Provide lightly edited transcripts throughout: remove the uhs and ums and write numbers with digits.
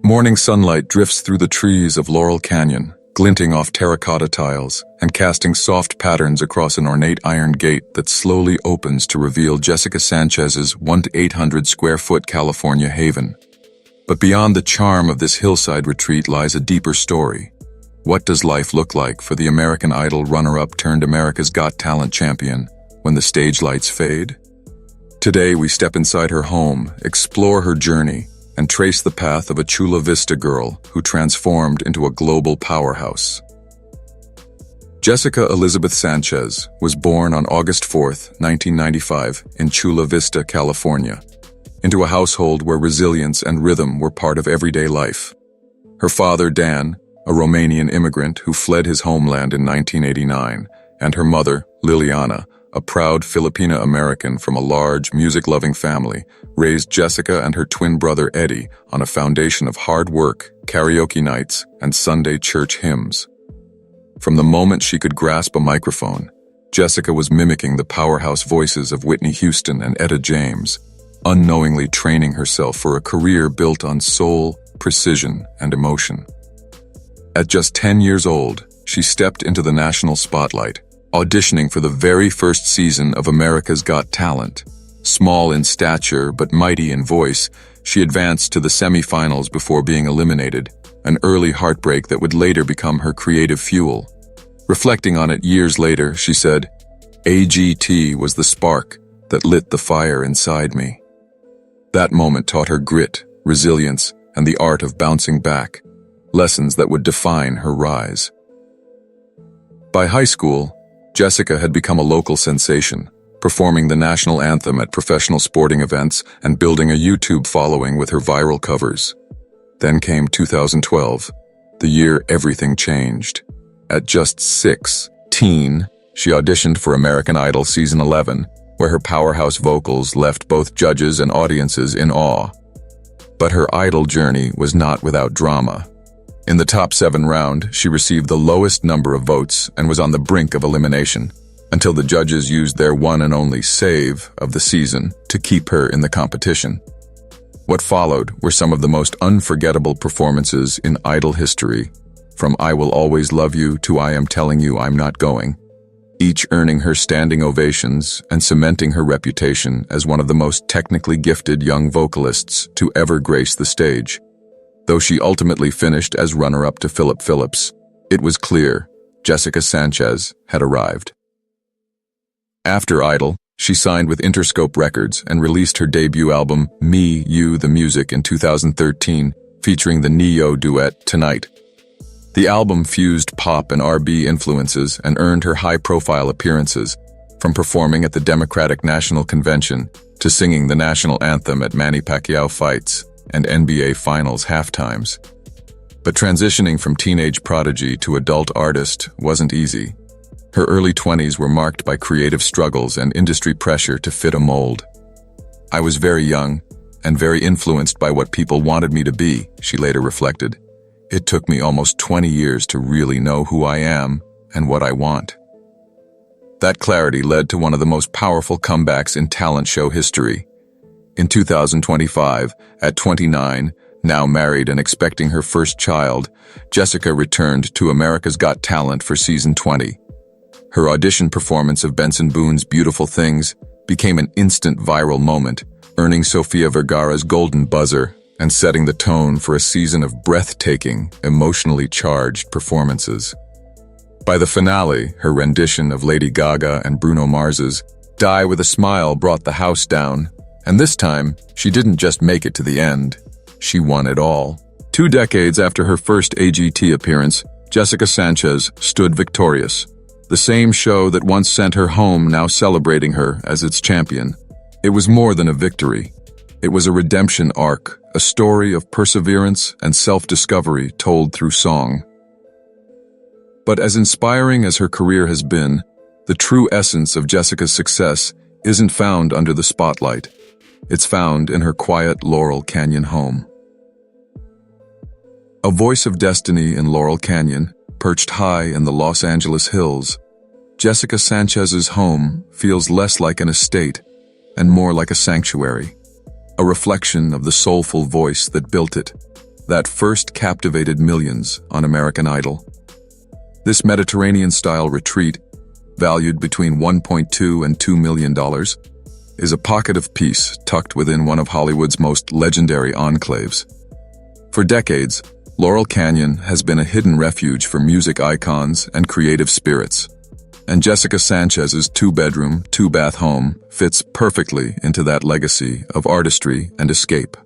Morning sunlight drifts through the trees of Laurel Canyon, glinting off terracotta tiles and casting soft patterns across an ornate iron gate that slowly opens to reveal Jessica Sanchez's 1-800 square foot California haven. But beyond the charm of this hillside retreat lies a deeper story. What does life look like for the American Idol runner-up turned America's Got Talent champion when the stage lights fade? Today we step inside her home, explore her journey, and trace the path of a Chula Vista girl who transformed into a global powerhouse. Jessica Elizabeth Sanchez was born on August 4, 1995, in Chula Vista, California, into a household where resilience and rhythm were part of everyday life. Her father, Dan, a Romanian immigrant who fled his homeland in 1989, and her mother, Liliana, a proud Filipina-American from a large, music-loving family, raised Jessica and her twin brother Eddie on a foundation of hard work, karaoke nights, and Sunday church hymns. From the moment she could grasp a microphone, Jessica was mimicking the powerhouse voices of Whitney Houston and Etta James, unknowingly training herself for a career built on soul, precision, and emotion. At just 10 years old, she stepped into the national spotlight, auditioning for the very first season of America's Got Talent. Small in stature but mighty in voice, she advanced to the semi-finals before being eliminated, an early heartbreak that would later become her creative fuel. Reflecting on it years later, she said, "AGT was the spark that lit the fire inside me." That moment taught her grit, resilience, and the art of bouncing back, lessons that would define her rise. By high school, Jessica had become a local sensation, performing the national anthem at professional sporting events and building a YouTube following with her viral covers. Then came 2012, the year everything changed. At just 16, she auditioned for American Idol Season 11, where her powerhouse vocals left both judges and audiences in awe. But her idol journey was not without drama. In the top 7 round, she received the lowest number of votes and was on the brink of elimination, until the judges used their one and only save of the season to keep her in the competition. What followed were some of the most unforgettable performances in Idol history, from I Will Always Love You to I Am Telling You I'm Not Going, each earning her standing ovations and cementing her reputation as one of the most technically gifted young vocalists to ever grace the stage. Though she ultimately finished as runner-up to Philip Phillips, it was clear Jessica Sanchez had arrived. After Idol, she signed with Interscope Records and released her debut album, Me, You, The Music, in 2013, featuring the Neo duet Tonight. The album fused pop and R&B influences and earned her high-profile appearances, from performing at the Democratic National Convention to singing the national anthem at Manny Pacquiao fights and NBA Finals halftimes. But transitioning from teenage prodigy to adult artist wasn't easy. Her early 20s were marked by creative struggles and industry pressure to fit a mold. "I was very young and very influenced by what people wanted me to be," she later reflected. "It took me almost 20 years to really know who I am and what I want." That clarity led to one of the most powerful comebacks in talent show history. In 2025, at 29, now married and expecting her first child, Jessica returned to America's Got Talent for Season 20. Her audition performance of Benson Boone's Beautiful Things became an instant viral moment, earning Sofia Vergara's golden buzzer and setting the tone for a season of breathtaking, emotionally charged performances. By the finale, her rendition of Lady Gaga and Bruno Mars's Die With a Smile brought the house down, and this time, she didn't just make it to the end, she won it all. 2 decades after her first AGT appearance, Jessica Sanchez stood victorious. The same show that once sent her home now celebrating her as its champion. It was more than a victory. It was a redemption arc, a story of perseverance and self-discovery told through song. But as inspiring as her career has been, the true essence of Jessica's success isn't found under the spotlight. It's found in her quiet Laurel Canyon home. A voice of destiny in Laurel Canyon, perched high in the Los Angeles hills, Jessica Sanchez's home feels less like an estate and more like a sanctuary, a reflection of the soulful voice that built it. that first captivated millions on American Idol. This Mediterranean-style retreat, valued between $1.2 and $2 million, is a pocket of peace tucked within one of Hollywood's most legendary enclaves. For decades, Laurel Canyon has been a hidden refuge for music icons and creative spirits, and Jessica Sanchez's two-bedroom, two-bath home fits perfectly into that legacy of artistry and escape.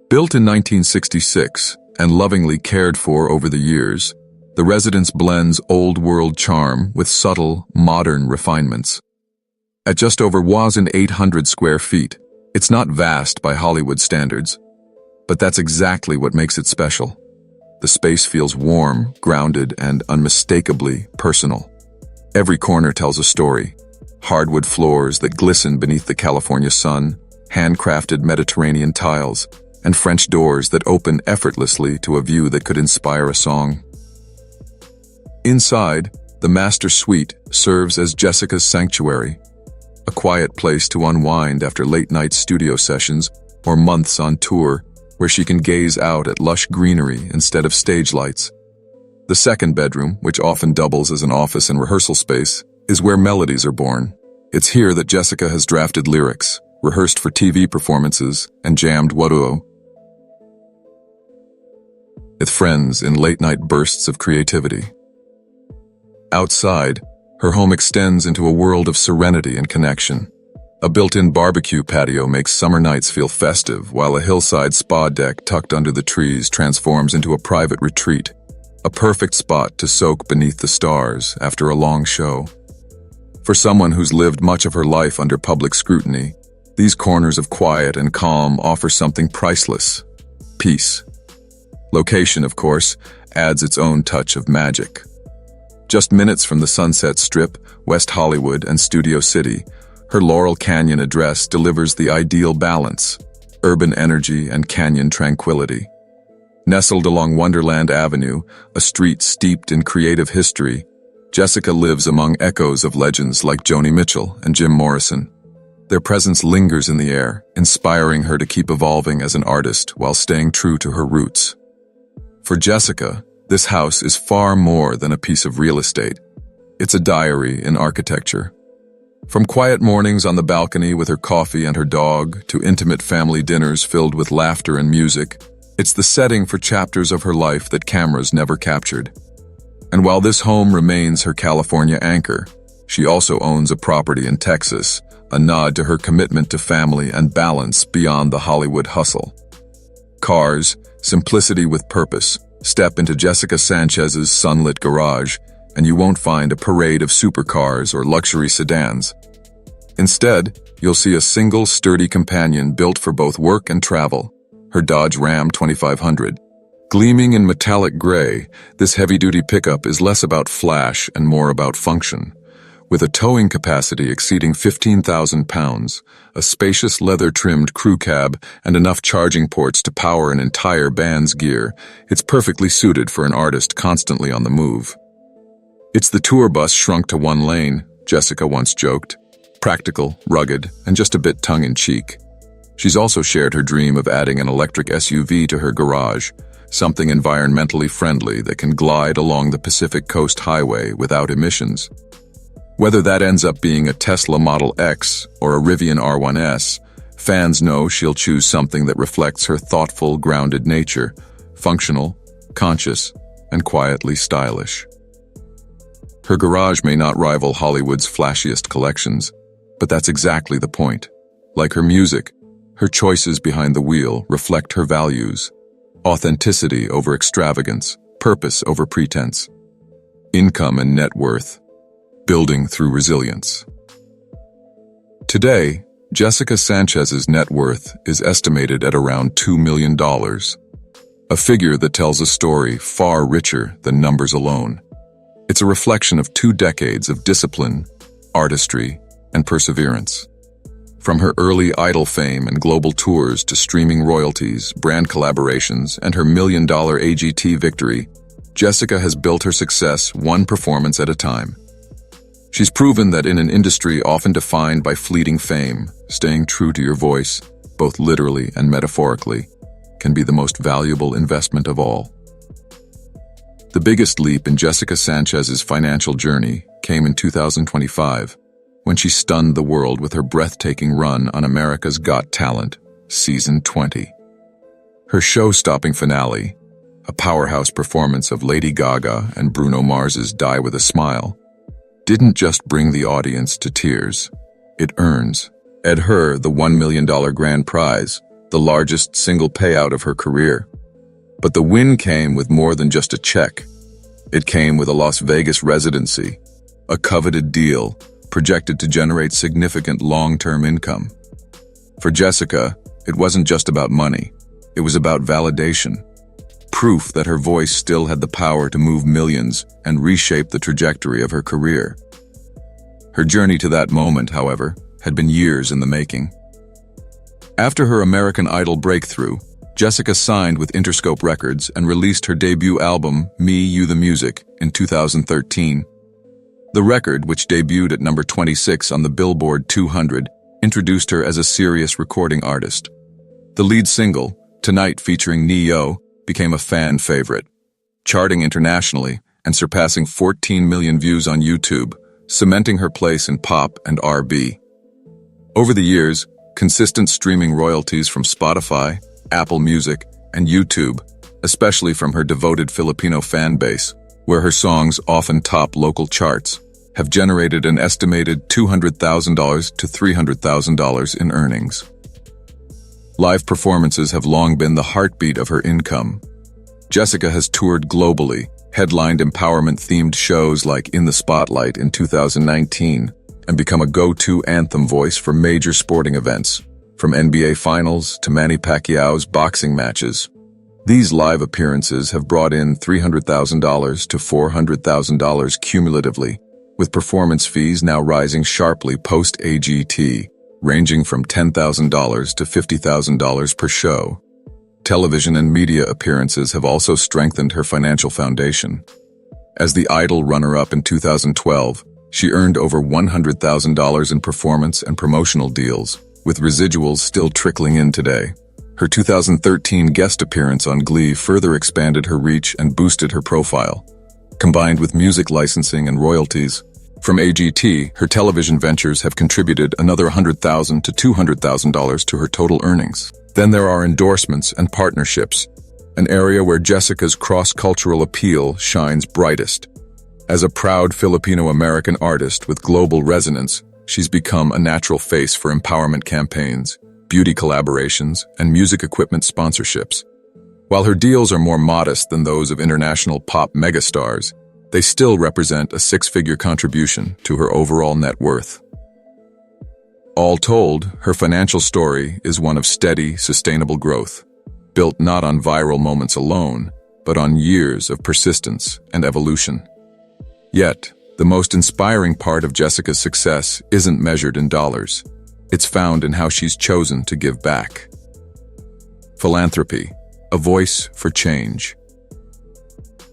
Built in 1966 and lovingly cared for over the years, the residence blends old-world charm with subtle, modern refinements. At just over 1,800 square feet, it's not vast by Hollywood standards, but that's exactly what makes it special. The space feels warm, grounded, and unmistakably personal. Every corner tells a story. Hardwood floors that glisten beneath the California sun, handcrafted Mediterranean tiles, and French doors that open effortlessly to a view that could inspire a song. Inside, the master suite serves as Jessica's sanctuary, a quiet place to unwind after late-night studio sessions or months on tour, where she can gaze out at lush greenery instead of stage lights. The second bedroom, which often doubles as an office and rehearsal space, is where melodies are born. It's here that Jessica has drafted lyrics, rehearsed for TV performances, and jammed waruo with friends in late-night bursts of creativity. Outside, her home extends into a world of serenity and connection. A built-in barbecue patio makes summer nights feel festive, while a hillside spa deck tucked under the trees transforms into a private retreat, a perfect spot to soak beneath the stars after a long show. For someone who's lived much of her life under public scrutiny, these corners of quiet and calm offer something priceless: peace. Location, of course, adds its own touch of magic. Just minutes from the Sunset Strip, West Hollywood, and Studio City, her Laurel Canyon address delivers the ideal balance: urban energy and canyon tranquility. Nestled along Wonderland Avenue, a street steeped in creative history, Jessica lives among echoes of legends like Joni Mitchell and Jim Morrison. Their presence lingers in the air, inspiring her to keep evolving as an artist while staying true to her roots. For Jessica, this house is far more than a piece of real estate. It's a diary in architecture. From quiet mornings on the balcony with her coffee and her dog, to intimate family dinners filled with laughter and music, it's the setting for chapters of her life that cameras never captured. And while this home remains her California anchor, she also owns a property in Texas, a nod to her commitment to family and balance beyond the Hollywood hustle. Cars, simplicity with purpose. Step into Jessica Sanchez's sunlit garage, and you won't find a parade of supercars or luxury sedans. Instead, you'll see a single sturdy companion built for both work and travel, her Dodge Ram 2500. Gleaming in metallic gray, this heavy-duty pickup is less about flash and more about function. With a towing capacity exceeding 15,000 pounds, a spacious leather-trimmed crew cab, and enough charging ports to power an entire band's gear, it's perfectly suited for an artist constantly on the move. It's the tour bus shrunk to one lane, Jessica once joked. Practical, rugged, and just a bit tongue-in-cheek. She's also shared her dream of adding an electric SUV to her garage, something environmentally friendly that can glide along the Pacific Coast Highway without emissions. Whether that ends up being a Tesla Model X or a Rivian R1S, fans know she'll choose something that reflects her thoughtful, grounded nature, functional, conscious, and quietly stylish. Her garage may not rival Hollywood's flashiest collections, but that's exactly the point. Like her music, her choices behind the wheel reflect her values: authenticity over extravagance, purpose over pretense, income and net worth, building through resilience. Today, Jessica Sanchez's net worth is estimated at around $2 million, a figure that tells a story far richer than numbers alone. It's a reflection of 2 decades of discipline, artistry, and perseverance. From her early Idol fame and global tours to streaming royalties, brand collaborations, and her $1 million AGT victory, Jessica has built her success one performance at a time. She's proven that in an industry often defined by fleeting fame, staying true to your voice both literally and metaphorically, can be the most valuable investment of all. The biggest leap in Jessica Sanchez's financial journey came in 2025, when she stunned the world with her breathtaking run on America's Got Talent, Season 20. Her show-stopping finale, a powerhouse performance of Lady Gaga and Bruno Mars's Die With a Smile, didn't just bring the audience to tears. It earned her the $1 million grand prize, the largest single payout of her career. But the win came with more than just a check. It came with a Las Vegas residency, a coveted deal projected to generate significant long-term income. For Jessica, it wasn't just about money. It was about validation, proof that her voice still had the power to move millions and reshape the trajectory of her career. Her journey to that moment, however, had been years in the making. After her American Idol breakthrough, Jessica signed with Interscope Records and released her debut album, Me, You, the Music, in 2013. The record, which debuted at number 26 on the Billboard 200, introduced her as a serious recording artist. The lead single, Tonight featuring Ne-Yo, became a fan favorite, charting internationally and surpassing 14 million views on YouTube, cementing her place in pop and R&B. Over the years, consistent streaming royalties from Spotify, Apple Music, and YouTube, especially from her devoted Filipino fan base, where her songs often top local charts, have generated an estimated $200,000 to $300,000 in earnings. Live performances have long been the heartbeat of her income. Jessica has toured globally, headlined empowerment-themed shows like In the Spotlight in 2019, and become a go-to anthem voice for major sporting events, from NBA Finals to Manny Pacquiao's boxing matches. These live appearances have brought in $300,000 to $400,000 cumulatively, with performance fees now rising sharply post-AGT, ranging from $10,000 to $50,000 per show. Television and media appearances have also strengthened her financial foundation. As the Idol runner-up in 2012, she earned over $100,000 in performance and promotional deals, with residuals still trickling in today. Her 2013 guest appearance on Glee further expanded her reach and boosted her profile. Combined with music licensing and royalties from AGT, her television ventures have contributed another $100,000 to $200,000 to her total earnings. Then there are endorsements and partnerships, an area where Jessica's cross-cultural appeal shines brightest. As a proud Filipino-American artist with global resonance, she's become a natural face for empowerment campaigns, beauty collaborations, and music equipment sponsorships. While her deals are more modest than those of international pop megastars, they still represent a six-figure contribution to her overall net worth. All told, her financial story is one of steady, sustainable growth, built not on viral moments alone, but on years of persistence and evolution. Yet, the most inspiring part of Jessica's success isn't measured in dollars. It's found in how she's chosen to give back. Philanthropy, a voice for change.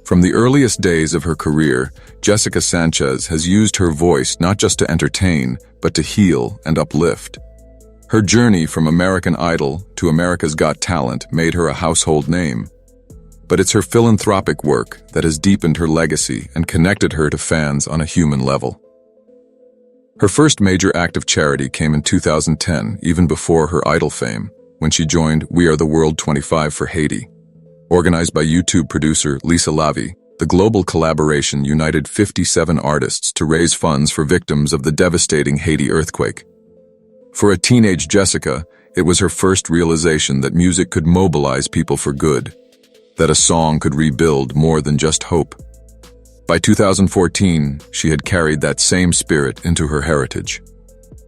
From the earliest days of her career, Jessica Sanchez has used her voice not just to entertain, but to heal and uplift. Her journey from American Idol to America's Got Talent made her a household name. But it's her philanthropic work that has deepened her legacy and connected her to fans on a human level. Her first major act of charity came in 2010, even before her Idol fame, when she joined We Are the World 25 for Haiti. Organized by YouTube producer Lisa Lavi, the global collaboration united 57 artists to raise funds for victims of the devastating Haiti earthquake. For a teenage Jessica, it was her first realization that music could mobilize people for good, that a song could rebuild more than just hope. By 2014, she had carried that same spirit into her heritage.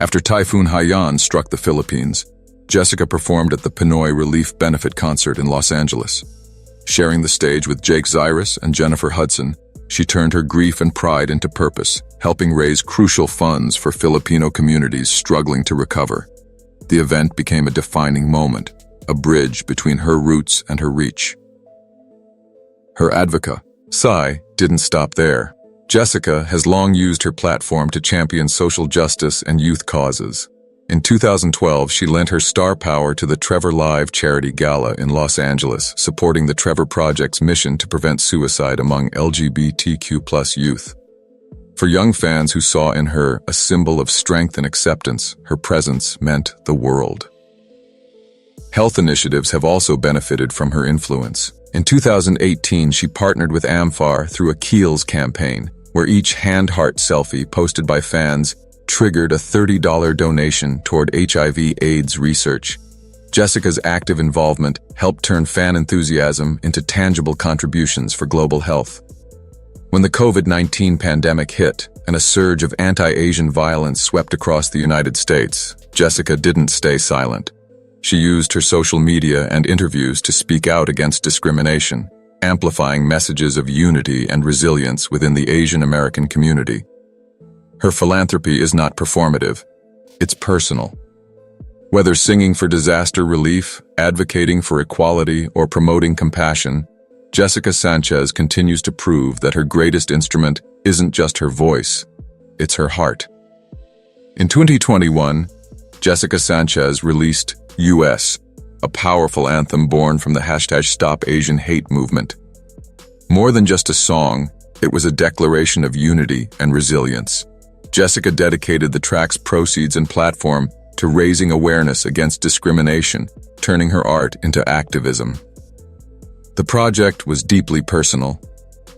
After Typhoon Haiyan struck the Philippines, Jessica performed at the Pinoy Relief Benefit Concert in Los Angeles. Sharing the stage with Jake Zyrus and Jennifer Hudson, she turned her grief and pride into purpose, helping raise crucial funds for Filipino communities struggling to recover. The event became a defining moment, a bridge between her roots and her reach. Her advocacy didn't stop there. Jessica has long used her platform to champion social justice and youth causes. In 2012, she lent her star power to the Trevor Live charity gala in Los Angeles, supporting the Trevor Project's mission to prevent suicide among LGBTQ+ youth. For young fans who saw in her a symbol of strength and acceptance, her presence meant the world. Health initiatives have also benefited from her influence. In 2018, she partnered with AmFAR through a Kiehl's campaign, where each hand-heart selfie posted by fans triggered a $30 donation toward HIV/AIDS research. Jessica's active involvement helped turn fan enthusiasm into tangible contributions for global health. When the COVID-19 pandemic hit and a surge of anti-Asian violence swept across the United States, Jessica didn't stay silent. She used her social media and interviews to speak out against discrimination, amplifying messages of unity and resilience within the Asian American community. Her philanthropy is not performative, it's personal. Whether singing for disaster relief, advocating for equality, or promoting compassion, Jessica Sanchez continues to prove that her greatest instrument isn't just her voice, it's her heart. In 2021, Jessica Sanchez released US, a powerful anthem born from the #StopAsianHate movement. More than just a song, it was a declaration of unity and resilience. Jessica dedicated the track's proceeds and platform to raising awareness against discrimination, turning her art into activism. The project was deeply personal,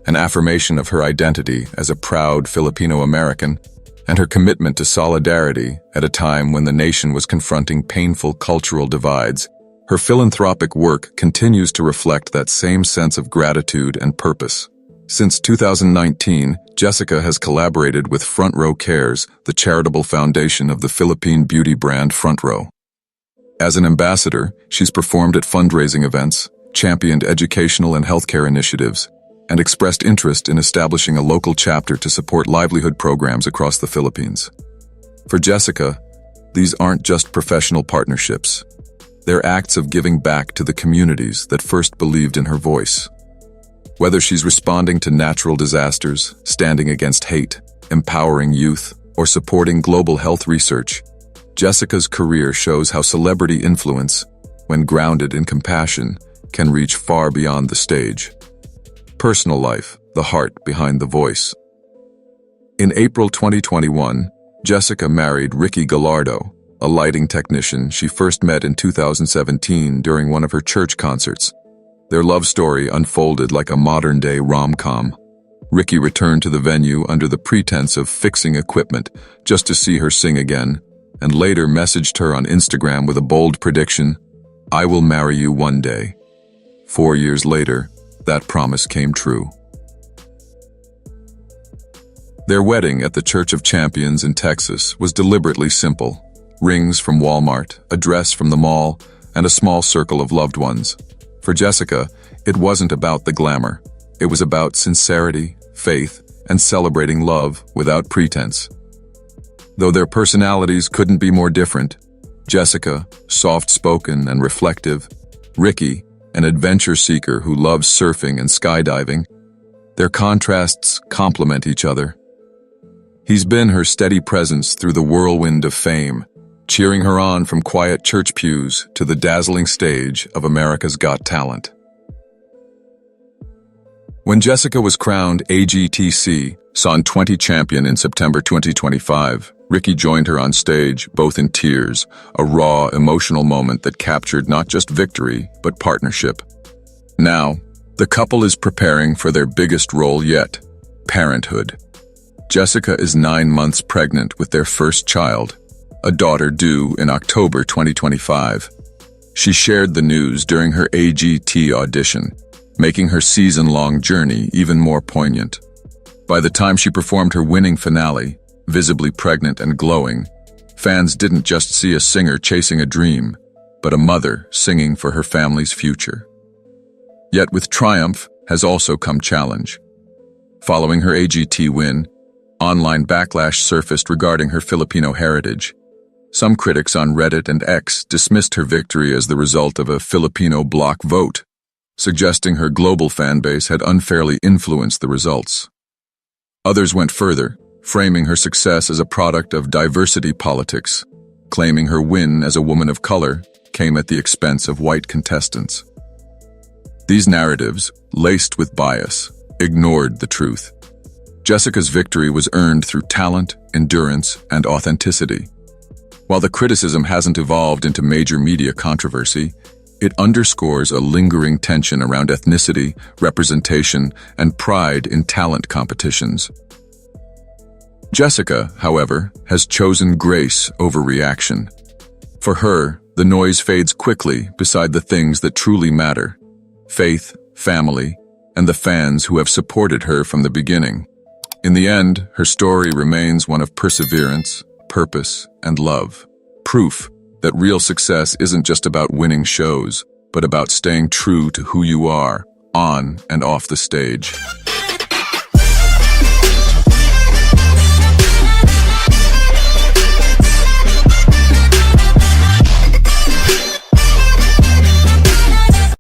an affirmation of her identity as a proud Filipino American and her commitment to solidarity at a time when the nation was confronting painful cultural divides. Her philanthropic work continues to reflect that same sense of gratitude and purpose. Since 2019, Jessica has collaborated with Front Row Cares, the charitable foundation of the Philippine beauty brand Front Row. As an ambassador, she's performed at fundraising events, championed educational and healthcare initiatives, and expressed interest in establishing a local chapter to support livelihood programs across the Philippines. For Jessica, these aren't just professional partnerships. They're acts of giving back to the communities that first believed in her voice. Whether she's responding to natural disasters, standing against hate, empowering youth, or supporting global health research, Jessica's career shows how celebrity influence, when grounded in compassion, can reach far beyond the stage. Personal life, the heart behind the voice. In April 2021, Jessica married Ricky Gallardo, a lighting technician she first met in 2017 during one of her church concerts. Their love story unfolded like a modern-day rom-com. Ricky returned to the venue under the pretense of fixing equipment just to see her sing again, and later messaged her on Instagram with a bold prediction, "I will marry you one day." 4 years later, that promise came true. Their wedding at the Church of Champions in Texas was deliberately simple. Rings from Walmart, a dress from the mall, and a small circle of loved ones. For Jessica, it wasn't about the glamour. It was about sincerity, faith, and celebrating love without pretense. Though their personalities couldn't be more different, Jessica, soft-spoken and reflective, Ricky, an adventure seeker who loves surfing and skydiving, their contrasts complement each other. He's been her steady presence through the whirlwind of fame, cheering her on from quiet church pews to the dazzling stage of America's Got Talent. When Jessica was crowned AGTC Son 20 champion in September 2025, Ricky joined her on stage, both in tears, a raw, emotional moment that captured not just victory, but partnership. Now, the couple is preparing for their biggest role yet, parenthood. Jessica is 9 months pregnant with their first child, a daughter due in October 2025. She shared the news during her AGT audition, making her season-long journey even more poignant. By the time she performed her winning finale, visibly pregnant and glowing, fans didn't just see a singer chasing a dream, but a mother singing for her family's future. Yet with triumph has also come challenge. Following her AGT win, online backlash surfaced regarding her Filipino heritage. Some critics on Reddit and X dismissed her victory as the result of a Filipino bloc vote, suggesting her global fanbase had unfairly influenced the results. Others went further, framing her success as a product of diversity politics, claiming her win as a woman of color came at the expense of white contestants. These narratives, laced with bias, ignored the truth. Jessica's victory was earned through talent, endurance, and authenticity. While the criticism hasn't evolved into major media controversy, it underscores a lingering tension around ethnicity, representation, and pride in talent competitions. Jessica, however, has chosen grace over reaction. For her, the noise fades quickly beside the things that truly matter: faith, family, and the fans who have supported her from the beginning. In the end, her story remains one of perseverance, purpose, and love. Proof that real success isn't just about winning shows, but about staying true to who you are, on and off the stage.